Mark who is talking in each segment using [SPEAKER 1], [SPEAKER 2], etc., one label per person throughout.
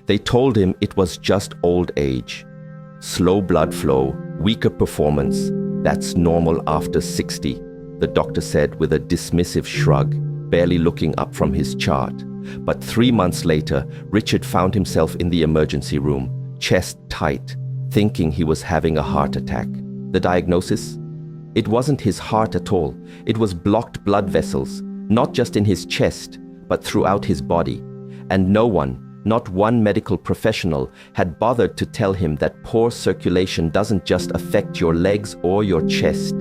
[SPEAKER 1] They told him it was just old age. Slow blood flow, weaker performance, that's normal after 60, the doctor said with a dismissive shrug, barely looking up from his chart. But 3 months later, Richard found himself in the emergency room, chest tight, thinking he was having a heart attack. The diagnosis? It wasn't his heart at all. It was blocked blood vessels, not just in his chest, but throughout his body. And no one, not one medical professional, had bothered to tell him that poor circulation doesn't just affect your legs or your chest.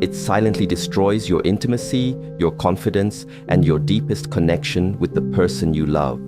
[SPEAKER 1] It silently destroys your intimacy, your confidence, and your deepest connection with the person you love.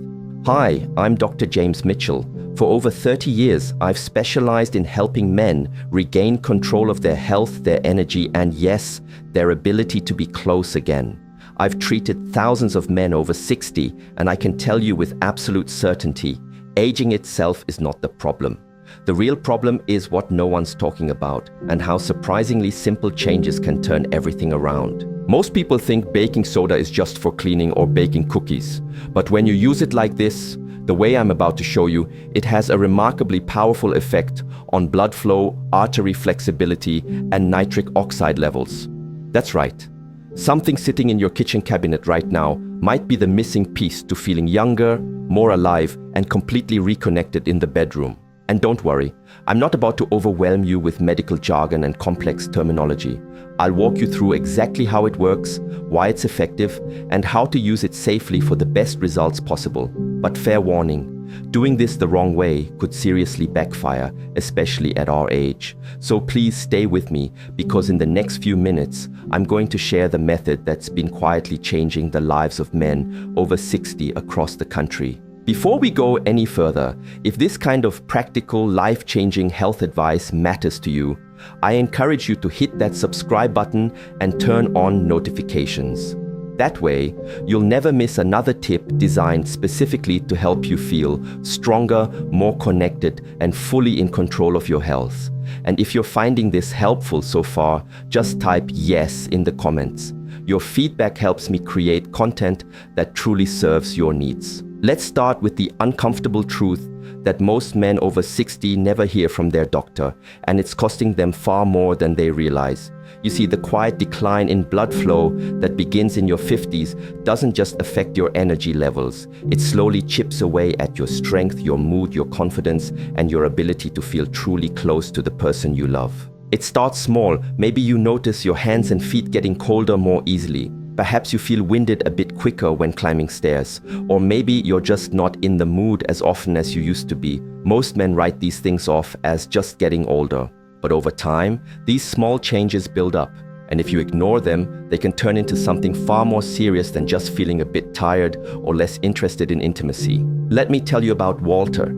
[SPEAKER 1] Hi, I'm Dr. James Mitchell. For over 30 years, I've specialized in helping men regain control of their health, their energy, and yes, their ability to be close again. I've treated thousands of men over 60, and I can tell you with absolute certainty, aging itself is not the problem. The real problem is what no one's talking about, and how surprisingly simple changes can turn everything around. Most people think baking soda is just for cleaning or baking cookies. But when you use it like this, the way I'm about to show you, it has a remarkably powerful effect on blood flow, artery flexibility, and nitric oxide levels. That's right. Something sitting in your kitchen cabinet right now might be the missing piece to feeling younger, more alive, and completely reconnected in the bedroom. And don't worry, I'm not about to overwhelm you with medical jargon and complex terminology. I'll walk you through exactly how it works, why it's effective, and how to use it safely for the best results possible. But fair warning, doing this the wrong way could seriously backfire, especially at our age. So please stay with me, because in the next few minutes, I'm going to share the method that's been quietly changing the lives of men over 60 across the country. Before we go any further, if this kind of practical, life-changing health advice matters to you, I encourage you to hit that subscribe button and turn on notifications. That way, you'll never miss another tip designed specifically to help you feel stronger, more connected, and fully in control of your health. And if you're finding this helpful so far, just type yes in the comments. Your feedback helps me create content that truly serves your needs. Let's start with the uncomfortable truth that most men over 60 never hear from their doctor, and it's costing them far more than they realize. You see, the quiet decline in blood flow that begins in your 50s doesn't just affect your energy levels. It slowly chips away at your strength, your mood, your confidence, and your ability to feel truly close to the person you love. It starts small. Maybe you notice your hands and feet getting colder more easily. Perhaps you feel winded a bit quicker when climbing stairs, or maybe you're just not in the mood as often as you used to be. Most men write these things off as just getting older. But over time, these small changes build up, and if you ignore them, they can turn into something far more serious than just feeling a bit tired or less interested in intimacy. Let me tell you about Walter.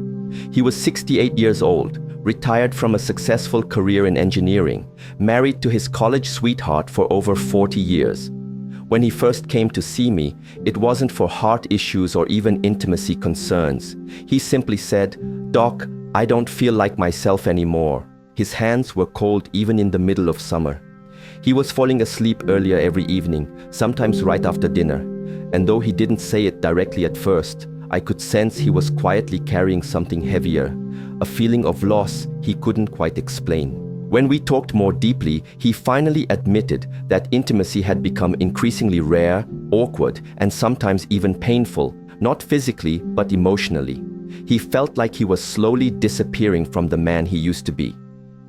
[SPEAKER 1] He was 68 years old, retired from a successful career in engineering, married to his college sweetheart for over 40 years. When he first came to see me, it wasn't for heart issues or even intimacy concerns. He simply said, "Doc, I don't feel like myself anymore." His hands were cold even in the middle of summer. He was falling asleep earlier every evening, sometimes right after dinner. And though he didn't say it directly at first, I could sense he was quietly carrying something heavier, a feeling of loss he couldn't quite explain. When we talked more deeply, he finally admitted that intimacy had become increasingly rare, awkward, and sometimes even painful, not physically, but emotionally. He felt like he was slowly disappearing from the man he used to be.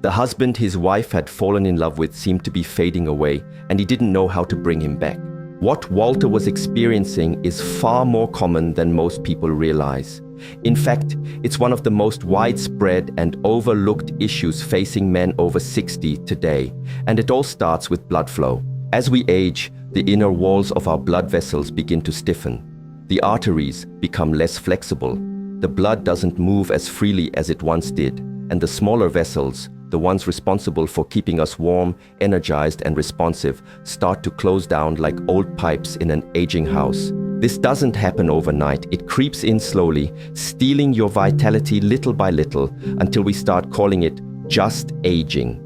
[SPEAKER 1] The husband his wife had fallen in love with seemed to be fading away, and he didn't know how to bring him back. What Walter was experiencing is far more common than most people realize. In fact, it's one of the most widespread and overlooked issues facing men over 60 today, and it all starts with blood flow. As we age, the inner walls of our blood vessels begin to stiffen. The arteries become less flexible. The blood doesn't move as freely as it once did, and the smaller vessels, the ones responsible for keeping us warm, energized, and responsive, start to close down like old pipes in an aging house. This doesn't happen overnight. It creeps in slowly, stealing your vitality little by little, until we start calling it just aging.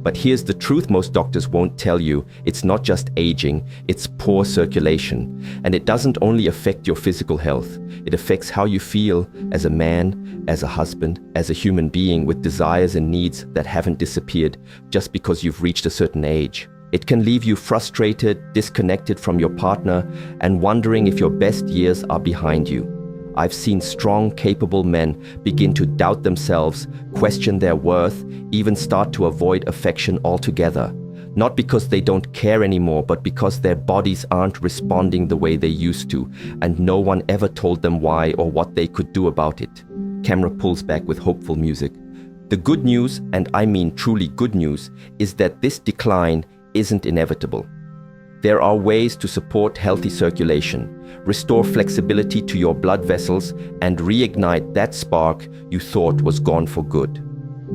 [SPEAKER 1] But here's the truth most doctors won't tell you. It's not just aging, it's poor circulation. And it doesn't only affect your physical health. It affects how you feel as a man, as a husband, as a human being with desires and needs that haven't disappeared just because you've reached a certain age. It can leave you frustrated, disconnected from your partner, and wondering if your best years are behind you. I've seen strong, capable men begin to doubt themselves, question their worth, even start to avoid affection altogether. Not because they don't care anymore, but because their bodies aren't responding the way they used to, and no one ever told them why or what they could do about it. Camera pulls back with hopeful music. The good news, and I mean truly good news, is that this decline isn't inevitable. There are ways to support healthy circulation, restore flexibility to your blood vessels, and reignite that spark you thought was gone for good.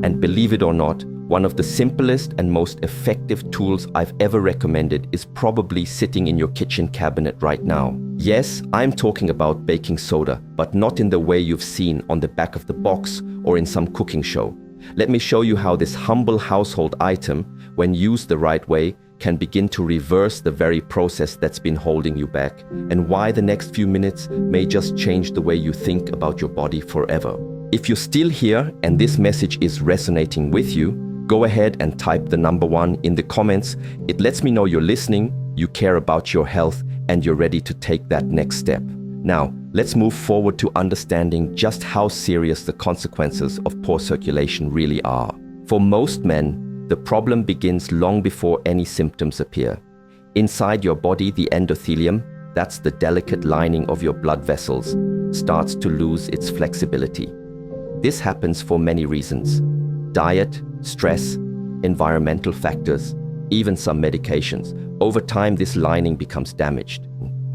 [SPEAKER 1] And believe it or not, one of the simplest and most effective tools I've ever recommended is probably sitting in your kitchen cabinet right now. Yes, I'm talking about baking soda, but not in the way you've seen on the back of the box or in some cooking show. Let me show you how this humble household item, when used the right way, can begin to reverse the very process that's been holding you back, and why the next few minutes may just change the way you think about your body forever. If you're still here and this message is resonating with you, go ahead and type the number 1 in the comments. It lets me know you're listening, you care about your health, and you're ready to take that next step. Now, let's move forward to understanding just how serious the consequences of poor circulation really are. For most men, the problem begins long before any symptoms appear. Inside your body, the endothelium, that's the delicate lining of your blood vessels, starts to lose its flexibility. This happens for many reasons: diet, stress, environmental factors, even some medications. Over time, this lining becomes damaged.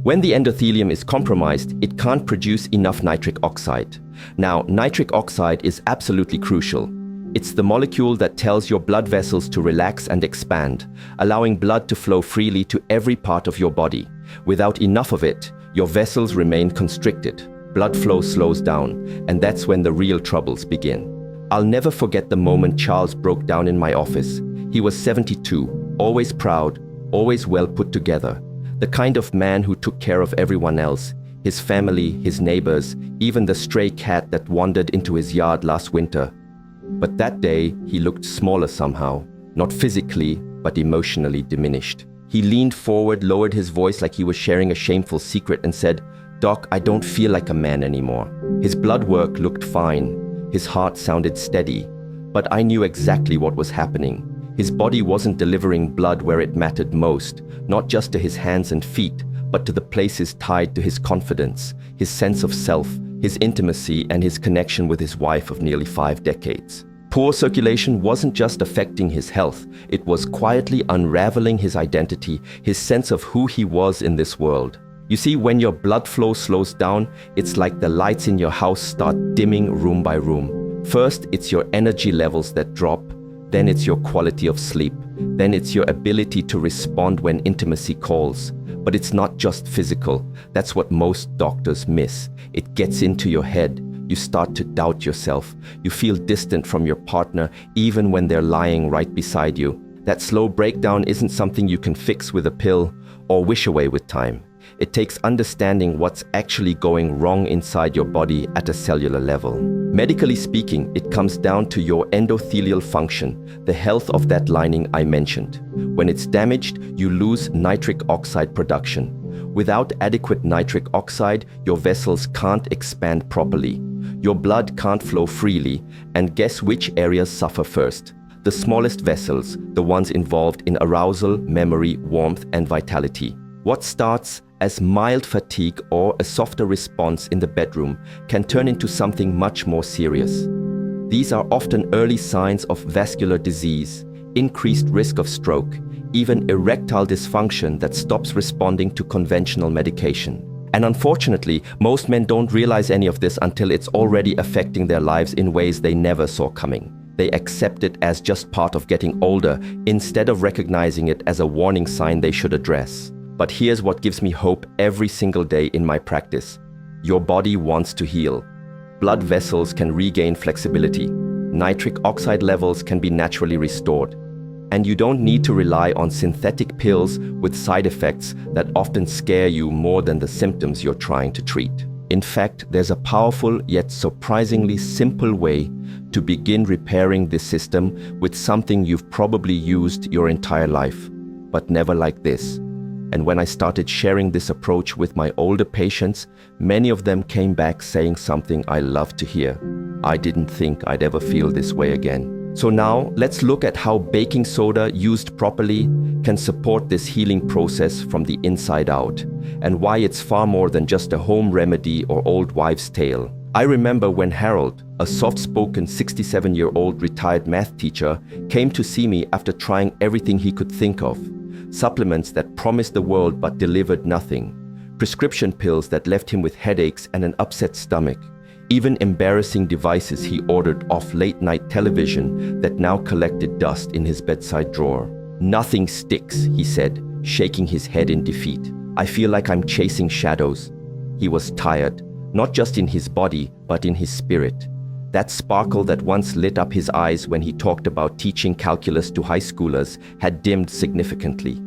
[SPEAKER 1] When the endothelium is compromised, it can't produce enough nitric oxide. Now, nitric oxide is absolutely crucial. It's the molecule that tells your blood vessels to relax and expand, allowing blood to flow freely to every part of your body. Without enough of it, your vessels remain constricted. Blood flow slows down, and that's when the real troubles begin. I'll never forget the moment Charles broke down in my office. He was 72, always proud, always well put together. The kind of man who took care of everyone else, his family, his neighbors, even the stray cat that wandered into his yard last winter. But that day, he looked smaller somehow, not physically, but emotionally diminished. He leaned forward, lowered his voice like he was sharing a shameful secret, and said, "Doc, I don't feel like a man anymore." His blood work looked fine. His heart sounded steady, but I knew exactly what was happening. His body wasn't delivering blood where it mattered most, not just to his hands and feet, but to the places tied to his confidence, his sense of self, his intimacy, and his connection with his wife of nearly 5 decades. Poor circulation wasn't just affecting his health, it was quietly unraveling his identity, his sense of who he was in this world. You see, when your blood flow slows down, it's like the lights in your house start dimming room by room. First, it's your energy levels that drop, then it's your quality of sleep, then it's your ability to respond when intimacy calls. But it's not just physical. That's what most doctors miss. It gets into your head. You start to doubt yourself. You feel distant from your partner even when they're lying right beside you. That slow breakdown isn't something you can fix with a pill or wish away with time. It takes understanding what's actually going wrong inside your body at a cellular level. Medically speaking, it comes down to your endothelial function, the health of that lining I mentioned. When it's damaged, you lose nitric oxide production. Without adequate nitric oxide, your vessels can't expand properly. Your blood can't flow freely, and guess which areas suffer first? The smallest vessels, the ones involved in arousal, memory, warmth, and vitality. What starts as mild fatigue or a softer response in the bedroom can turn into something much more serious. These are often early signs of vascular disease, increased risk of stroke, even erectile dysfunction that stops responding to conventional medication. And unfortunately, most men don't realize any of this until it's already affecting their lives in ways they never saw coming. They accept it as just part of getting older instead of recognizing it as a warning sign they should address. But here's what gives me hope every single day in my practice. Your body wants to heal. Blood vessels can regain flexibility. Nitric oxide levels can be naturally restored. And you don't need to rely on synthetic pills with side effects that often scare you more than the symptoms you're trying to treat. In fact, there's a powerful yet surprisingly simple way to begin repairing this system with something you've probably used your entire life, but never like this. And when I started sharing this approach with my older patients, many of them came back saying something I love to hear. I didn't think I'd ever feel this way again. So now, let's look at how baking soda used properly can support this healing process from the inside out, and why it's far more than just a home remedy or old wives' tale. I remember when Harold, a soft-spoken 67-year-old retired math teacher, came to see me after trying everything he could think of. Supplements that promised the world but delivered nothing. Prescription pills that left him with headaches and an upset stomach. Even embarrassing devices he ordered off late-night television that now collected dust in his bedside drawer. "Nothing sticks," he said, shaking his head in defeat. "I feel like I'm chasing shadows." He was tired, not just in his body, but in his spirit. That sparkle that once lit up his eyes when he talked about teaching calculus to high schoolers had dimmed significantly.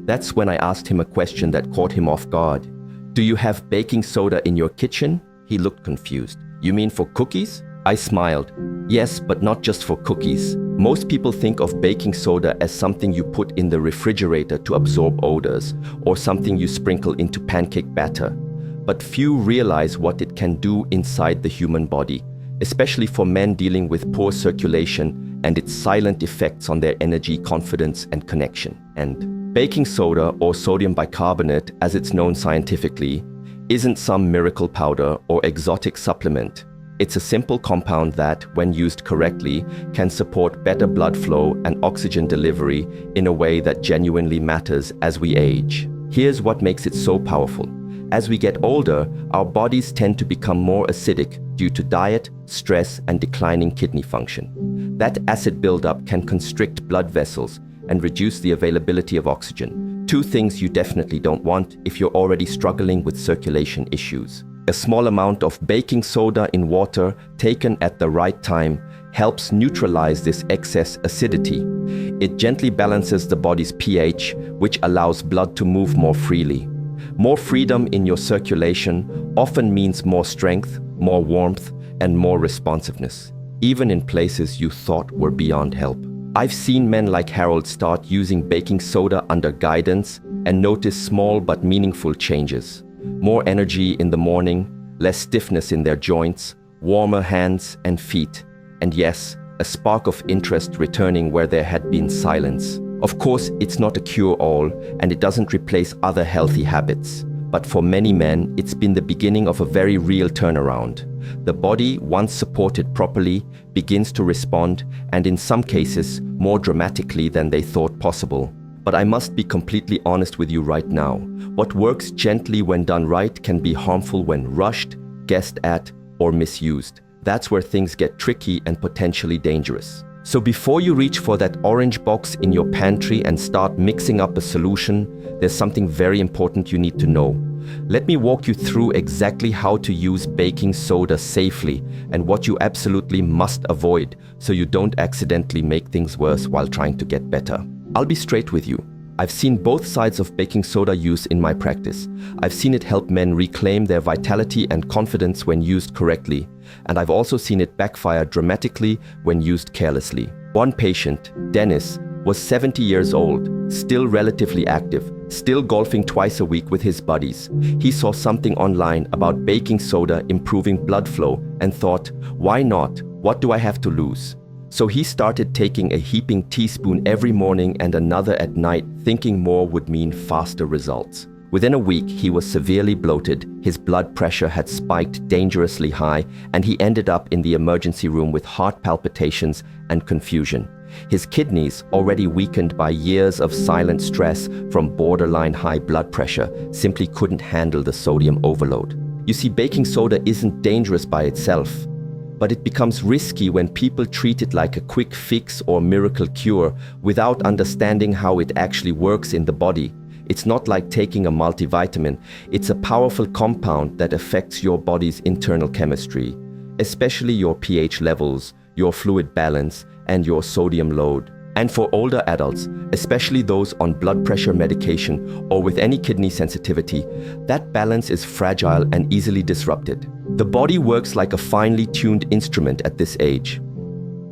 [SPEAKER 1] That's when I asked him a question that caught him off guard. "Do you have baking soda in your kitchen?" He looked confused. "You mean for cookies?" I smiled. "Yes, but not just for cookies. Most people think of baking soda as something you put in the refrigerator to absorb odors, or something you sprinkle into pancake batter. But few realize what it can do inside the human body, especially for men dealing with poor circulation and its silent effects on their energy, confidence, and connection. And baking soda, or sodium bicarbonate as it's known scientifically, isn't some miracle powder or exotic supplement. It's a simple compound that, when used correctly, can support better blood flow and oxygen delivery in a way that genuinely matters as we age. Here's what makes it so powerful. As we get older, our bodies tend to become more acidic due to diet, stress, and declining kidney function. That acid buildup can constrict blood vessels and reduce the availability of oxygen. Two things you definitely don't want if you're already struggling with circulation issues. A small amount of baking soda in water, taken at the right time, helps neutralize this excess acidity. It gently balances the body's pH, which allows blood to move more freely. More freedom in your circulation often means more strength, more warmth, and more responsiveness, even in places you thought were beyond help. I've seen men like Harold start using baking soda under guidance and notice small but meaningful changes. More energy in the morning, less stiffness in their joints, warmer hands and feet, and yes, a spark of interest returning where there had been silence. Of course, it's not a cure-all, and it doesn't replace other healthy habits. But for many men, it's been the beginning of a very real turnaround. The body, once supported properly, begins to respond, and in some cases, more dramatically than they thought possible. But I must be completely honest with you right now. What works gently when done right can be harmful when rushed, guessed at, or misused. That's where things get tricky and potentially dangerous. So before you reach for that orange box in your pantry and start mixing up a solution, there's something very important you need to know. Let me walk you through exactly how to use baking soda safely and what you absolutely must avoid so you don't accidentally make things worse while trying to get better. I'll be straight with you. I've seen both sides of baking soda use in my practice. I've seen it help men reclaim their vitality and confidence when used correctly, and I've also seen it backfire dramatically when used carelessly. One patient, Dennis, was 70 years old, still relatively active, still golfing twice a week with his buddies. He saw something online about baking soda improving blood flow and thought, why not? What do I have to lose? So he started taking a heaping teaspoon every morning and another at night, thinking more would mean faster results. Within a week, he was severely bloated, his blood pressure had spiked dangerously high, and he ended up in the emergency room with heart palpitations and confusion. His kidneys, already weakened by years of silent stress from borderline high blood pressure, simply couldn't handle the sodium overload. You see, baking soda isn't dangerous by itself, but it becomes risky when people treat it like a quick fix or miracle cure without understanding how it actually works in the body. It's not like taking a multivitamin. It's a powerful compound that affects your body's internal chemistry, especially your pH levels, your fluid balance, and your sodium load. And for older adults, especially those on blood pressure medication or with any kidney sensitivity, that balance is fragile and easily disrupted. The body works like a finely tuned instrument at this age.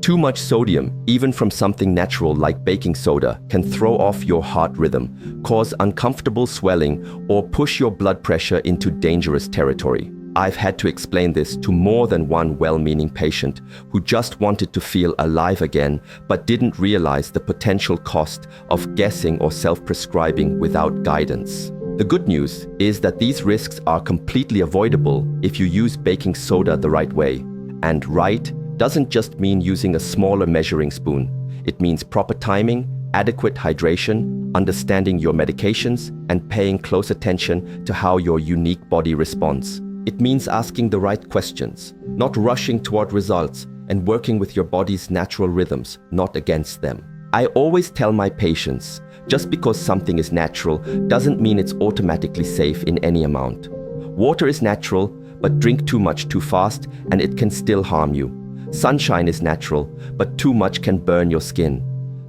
[SPEAKER 1] Too much sodium, even from something natural like baking soda, can throw off your heart rhythm, cause uncomfortable swelling, or push your blood pressure into dangerous territory. I've had to explain this to more than one well-meaning patient who just wanted to feel alive again but didn't realize the potential cost of guessing or self-prescribing without guidance. The good news is that these risks are completely avoidable if you use baking soda the right way. And right doesn't just mean using a smaller measuring spoon. It means proper timing, adequate hydration, understanding your medications, and paying close attention to how your unique body responds. It means asking the right questions, not rushing toward results, and working with your body's natural rhythms, not against them. I always tell my patients, just because something is natural doesn't mean it's automatically safe in any amount. Water is natural, but drink too much too fast and it can still harm you. Sunshine is natural, but too much can burn your skin.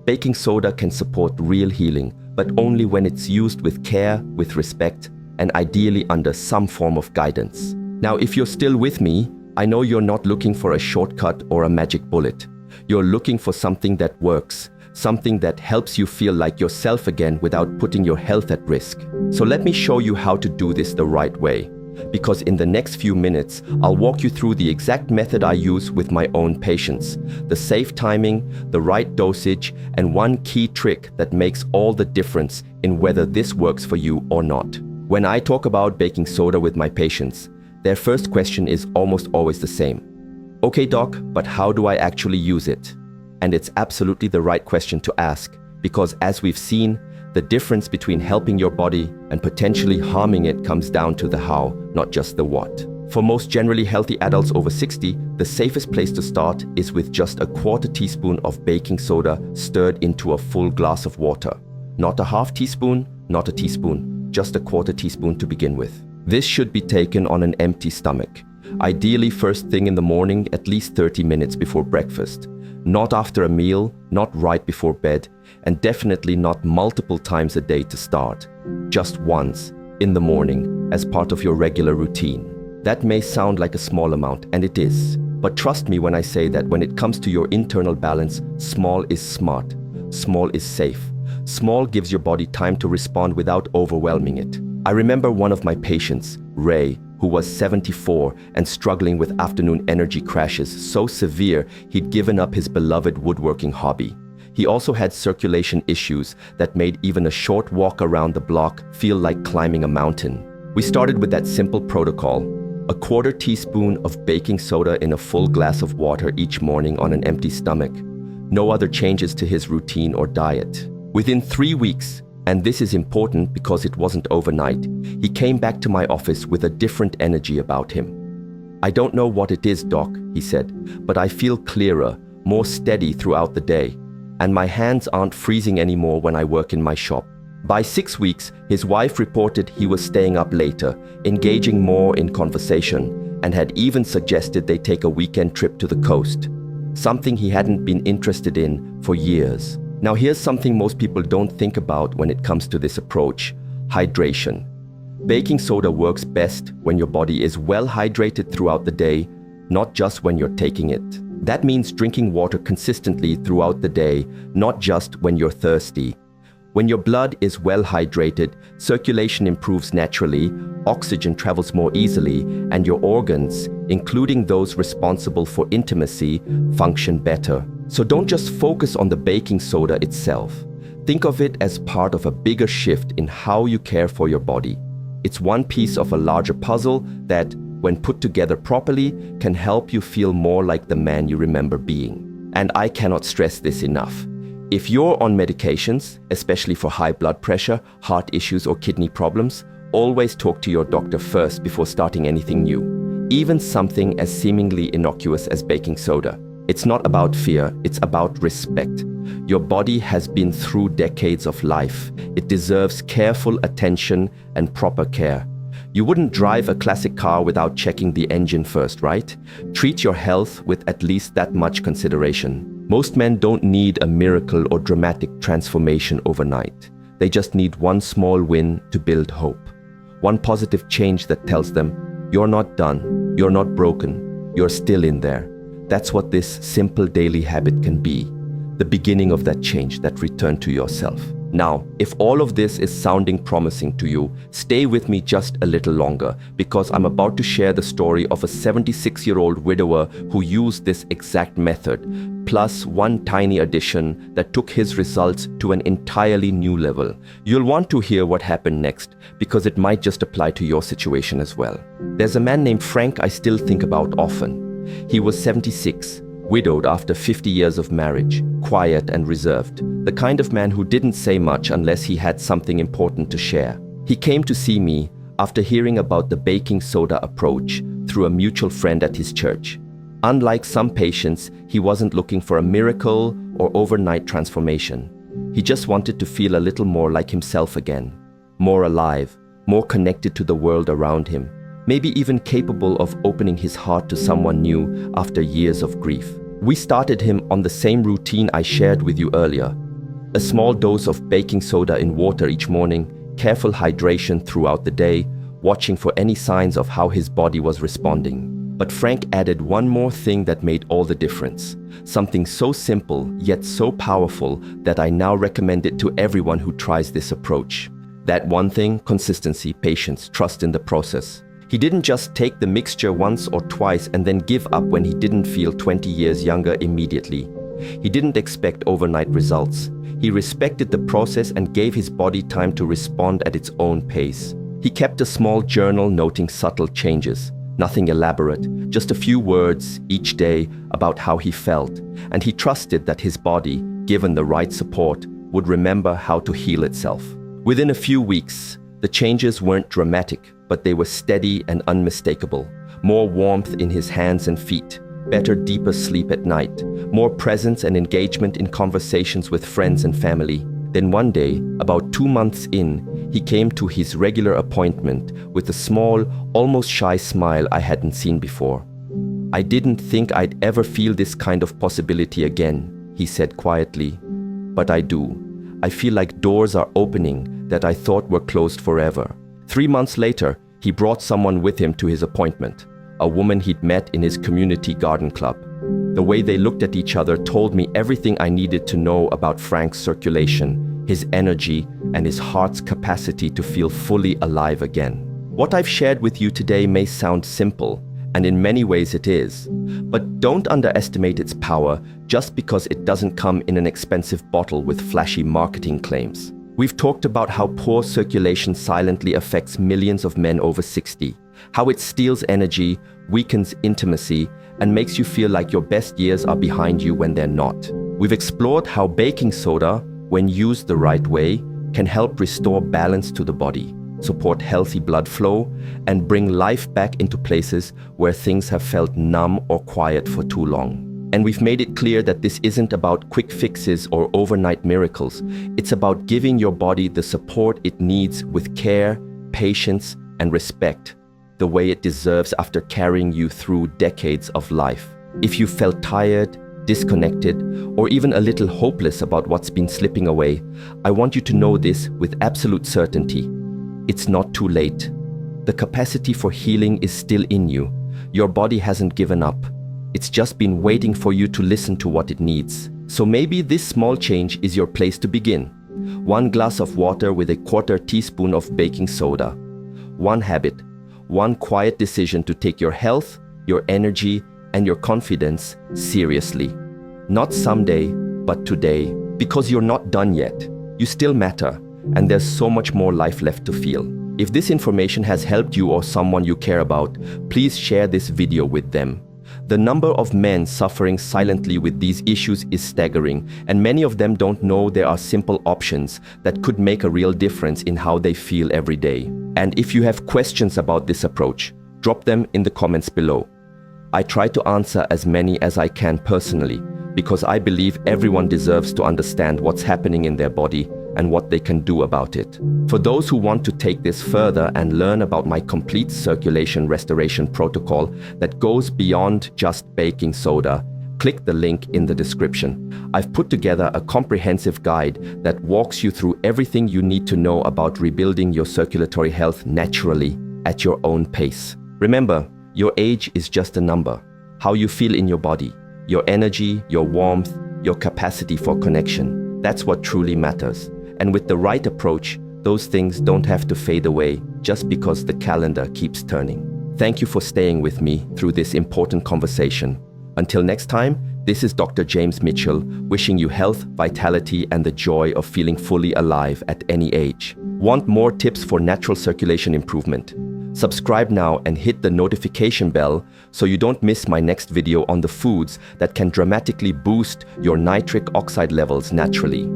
[SPEAKER 1] Baking soda can support real healing, but only when it's used with care, with respect, and ideally under some form of guidance. Now, if you're still with me, I know you're not looking for a shortcut or a magic bullet. You're looking for something that works, something that helps you feel like yourself again without putting your health at risk. So let me show you how to do this the right way. Because in the next few minutes, I'll walk you through the exact method I use with my own patients, the safe timing, the right dosage, and one key trick that makes all the difference in whether this works for you or not. When I talk about baking soda with my patients, their first question is almost always the same. Okay, doc, but how do I actually use it? And it's absolutely the right question to ask, because as we've seen, the difference between helping your body and potentially harming it comes down to the how, not just the what. For most generally healthy adults over 60, the safest place to start is with just a quarter teaspoon of baking soda stirred into a full glass of water. Not a half teaspoon, not a teaspoon, just a quarter teaspoon to begin with. This should be taken on an empty stomach, ideally first thing in the morning, at least 30 minutes before breakfast. Not after a meal, not right before bed, and definitely not multiple times a day to start. Just once, in the morning, as part of your regular routine. That may sound like a small amount, and it is. But trust me when I say that when it comes to your internal balance, small is smart. Small is safe. Small gives your body time to respond without overwhelming it. I remember one of my patients, Ray, who was 74 and struggling with afternoon energy crashes so severe he'd given up his beloved woodworking hobby. He also had circulation issues that made even a short walk around the block feel like climbing a mountain. We started with that simple protocol: a quarter teaspoon of baking soda in a full glass of water each morning on an empty stomach. No other changes to his routine or diet. Within 3 weeks, and this is important because it wasn't overnight, he came back to my office with a different energy about him. "I don't know what it is, doc," he said, "but I feel clearer, more steady throughout the day, and my hands aren't freezing anymore when I work in my shop." By 6 weeks, his wife reported he was staying up later, engaging more in conversation, and had even suggested they take a weekend trip to the coast, something he hadn't been interested in for years. Now here's something most people don't think about when it comes to this approach: hydration. Baking soda works best when your body is well hydrated throughout the day, not just when you're taking it. That means drinking water consistently throughout the day, not just when you're thirsty. When your blood is well hydrated, circulation improves naturally, oxygen travels more easily, and your organs, including those responsible for intimacy, function better. So don't just focus on the baking soda itself. Think of it as part of a bigger shift in how you care for your body. It's one piece of a larger puzzle that, when put together properly, can help you feel more like the man you remember being. And I cannot stress this enough. If you're on medications, especially for high blood pressure, heart issues, or kidney problems, always talk to your doctor first before starting anything new. Even something as seemingly innocuous as baking soda. It's not about fear, it's about respect. Your body has been through decades of life. It deserves careful attention and proper care. You wouldn't drive a classic car without checking the engine first, right? Treat your health with at least that much consideration. Most men don't need a miracle or dramatic transformation overnight. They just need one small win to build hope. One positive change that tells them, you're not done, you're not broken, you're still in there. That's what this simple daily habit can be. The beginning of that change, that return to yourself. Now, if all of this is sounding promising to you, stay with me just a little longer, because I'm about to share the story of a 76-year-old widower who used this exact method, plus one tiny addition that took his results to an entirely new level. You'll want to hear what happened next, because it might just apply to your situation as well. There's a man named Frank I still think about often. He was 76. Widowed after 50 years of marriage, quiet and reserved, the kind of man who didn't say much unless he had something important to share. He came to see me after hearing about the baking soda approach through a mutual friend at his church. Unlike some patients, he wasn't looking for a miracle or overnight transformation. He just wanted to feel a little more like himself again, more alive, more connected to the world around him, maybe even capable of opening his heart to someone new after years of grief. We started him on the same routine I shared with you earlier. A small dose of baking soda in water each morning, careful hydration throughout the day, watching for any signs of how his body was responding. But Frank added one more thing that made all the difference. Something so simple, yet so powerful, that I now recommend it to everyone who tries this approach. That one thing: consistency, patience, trust in the process. He didn't just take the mixture once or twice and then give up when he didn't feel 20 years younger immediately. He didn't expect overnight results. He respected the process and gave his body time to respond at its own pace. He kept a small journal noting subtle changes. Nothing elaborate, just a few words each day about how he felt, and he trusted that his body, given the right support, would remember how to heal itself. Within a few weeks, the changes weren't dramatic, but they were steady and unmistakable. More warmth in his hands and feet, better, deeper sleep at night, more presence and engagement in conversations with friends and family. Then one day, about 2 months in, he came to his regular appointment with a small, almost shy smile I hadn't seen before. "I didn't think I'd ever feel this kind of possibility again," he said quietly. "But I do. I feel like doors are opening that I thought were closed forever." 3 months later, he brought someone with him to his appointment, a woman he'd met in his community garden club. The way they looked at each other told me everything I needed to know about Frank's circulation, his energy, and his heart's capacity to feel fully alive again. What I've shared with you today may sound simple, and in many ways it is, but don't underestimate its power just because it doesn't come in an expensive bottle with flashy marketing claims. We've talked about how poor circulation silently affects millions of men over 60, how it steals energy, weakens intimacy, and makes you feel like your best years are behind you when they're not. We've explored how baking soda, when used the right way, can help restore balance to the body, support healthy blood flow, and bring life back into places where things have felt numb or quiet for too long. And we've made it clear that this isn't about quick fixes or overnight miracles. It's about giving your body the support it needs with care, patience, and respect, the way it deserves after carrying you through decades of life. If you felt tired, disconnected, or even a little hopeless about what's been slipping away, I want you to know this with absolute certainty. It's not too late. The capacity for healing is still in you. Your body hasn't given up. It's just been waiting for you to listen to what it needs. So maybe this small change is your place to begin. 1 glass of water with a 1/4 teaspoon of baking soda. One habit, one quiet decision to take your health, your energy, and your confidence seriously. Not someday, but today. Because you're not done yet. You still matter, and there's so much more life left to feel. If this information has helped you or someone you care about, please share this video with them. The number of men suffering silently with these issues is staggering, and many of them don't know there are simple options that could make a real difference in how they feel every day. And if you have questions about this approach, drop them in the comments below. I try to answer as many as I can personally, because I believe everyone deserves to understand what's happening in their body and what they can do about it. For those who want to take this further and learn about my complete circulation restoration protocol that goes beyond just baking soda, click the link in the description. I've put together a comprehensive guide that walks you through everything you need to know about rebuilding your circulatory health naturally at your own pace. Remember, your age is just a number. How you feel in your body, your energy, your warmth, your capacity for connection. That's what truly matters. And with the right approach, those things don't have to fade away just because the calendar keeps turning. Thank you for staying with me through this important conversation. Until next time, this is Dr. James Mitchell, wishing you health, vitality, and the joy of feeling fully alive at any age. Want more tips for natural circulation improvement? Subscribe now and hit the notification bell so you don't miss my next video on the foods that can dramatically boost your nitric oxide levels naturally.